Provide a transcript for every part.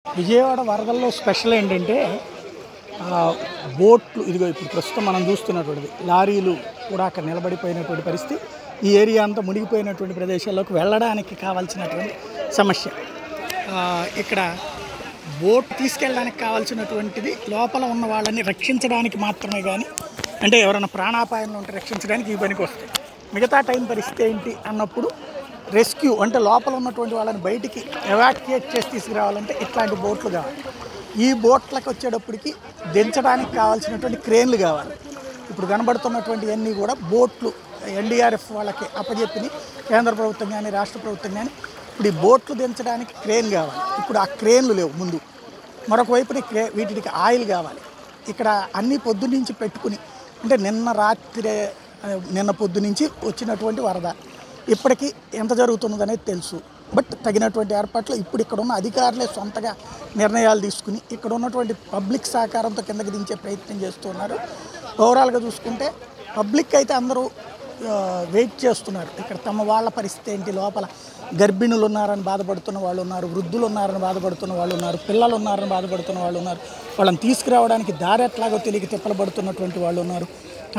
విజయవాడ వరదల్లో స్పెషల్ ఏంటంటే బోట్లు ఇదిగో ఇప్పుడు ప్రస్తుతం మనం చూస్తున్నటువంటిది లారీలు కూడా అక్కడ నిలబడిపోయినటువంటి పరిస్థితి. ఈ ఏరియా అంతా మునిగిపోయినటువంటి ప్రదేశాల్లోకి వెళ్ళడానికి కావాల్సినటువంటి సమస్య. ఇక్కడ బోట్ తీసుకెళ్ళడానికి కావాల్సినటువంటిది లోపల ఉన్న వాళ్ళని రక్షించడానికి మాత్రమే, కానీ అంటే ఎవరైనా ప్రాణాపాయంలో ఉంటే రక్షించడానికి ఈ పనికి వస్తాయి. మిగతా టైం పరిస్థితి ఏంటి అన్నప్పుడు రెస్క్యూ అంటే లోపల ఉన్నటువంటి వాళ్ళని బయటికి ఎవాక్యుయేట్ చేసి తీసుకురావాలంటే ఇట్లాంటి బోట్లు కావాలి. ఈ బోట్లకు వచ్చేటప్పటికి దించడానికి కావాల్సినటువంటి క్రేన్లు కావాలి. ఇప్పుడు కనబడుతున్నటువంటి అన్నీ కూడా బోట్లు ఎన్డీఆర్ఎఫ్ వాళ్ళకి అప్పచెప్పినాయి, కేంద్ర ప్రభుత్వం కానీ రాష్ట్ర ప్రభుత్వం కానీ. ఇప్పుడు ఈ బోట్లు దించడానికి క్రేన్ కావాలి. ఇప్పుడు ఆ క్రేన్లు లేవు. ముందు మరొక వైపున వీటికి ఆయిల్ కావాలి. ఇక్కడ అన్నీ పొద్దు నుంచి పెట్టుకుని అంటే నిన్న పొద్దు నుంచి వచ్చినటువంటి వరద ఇప్పటికీ ఎంత జరుగుతున్నది అనేది తెలుసు. బట్ తగినటువంటి ఏర్పాట్లు ఇప్పుడు ఇక్కడ ఉన్న అధికారులే సొంతగా నిర్ణయాలు తీసుకుని ఇక్కడ ఉన్నటువంటి పబ్లిక్ సహకారంతో కిందకి దించే ప్రయత్నం చేస్తున్నారు. ఓవరాల్గా చూసుకుంటే పబ్లిక్ అయితే అందరూ వెయిట్ చేస్తున్నారు. ఇక్కడ తమ వాళ్ళ పరిస్థితి ఏంటి, లోపల గర్భిణులు ఉన్నారని బాధపడుతున్న వాళ్ళు ఉన్నారు, వృద్ధులు ఉన్నారని బాధపడుతున్న వాళ్ళు ఉన్నారు, పిల్లలు ఉన్నారని బాధపడుతున్న వాళ్ళు ఉన్నారు, వాళ్ళని తీసుకురావడానికి దారి ఎట్లాగో తెలియక తిప్పలబడుతున్నటువంటి వాళ్ళు ఉన్నారు,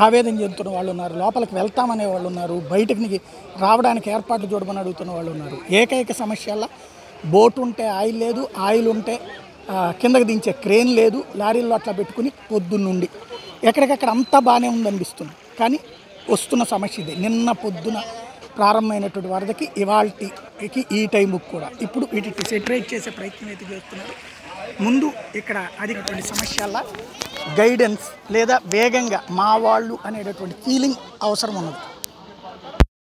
ఆవేదన చెందుతున్న వాళ్ళు ఉన్నారు, లోపలికి వెళ్తామనే వాళ్ళు ఉన్నారు, బయటకి రావడానికి ఏర్పాట్లు చూడమని అడుగుతున్న వాళ్ళు ఉన్నారు. ఏకైక సమస్యల బోట్ ఉంటే ఆయిల్ లేదు, ఆయిల్ ఉంటే కిందకి దించే క్రేన్ లేదు. లారీల్లో అట్లా పెట్టుకుని పొద్దున్నుండి ఎక్కడికక్కడ అంతా బాగానే ఉందనిపిస్తుంది. కానీ వస్తున్న సమస్య ఇది. నిన్న పొద్దున ప్రారంభమైనటువంటి వరదకి ఇవాళకి ఈ టైంకి కూడా ఇప్పుడు వీటికి సెటరేట్ చేసే ప్రయత్నం అయితే చేస్తున్నారు. ముందు ఇక్కడ అడిగినటువంటి సమస్యల గైడెన్స్ లేదా వేగంగా మా వాళ్ళు అనేటటువంటి ఫీలింగ్ అవసరం ఉన్నది.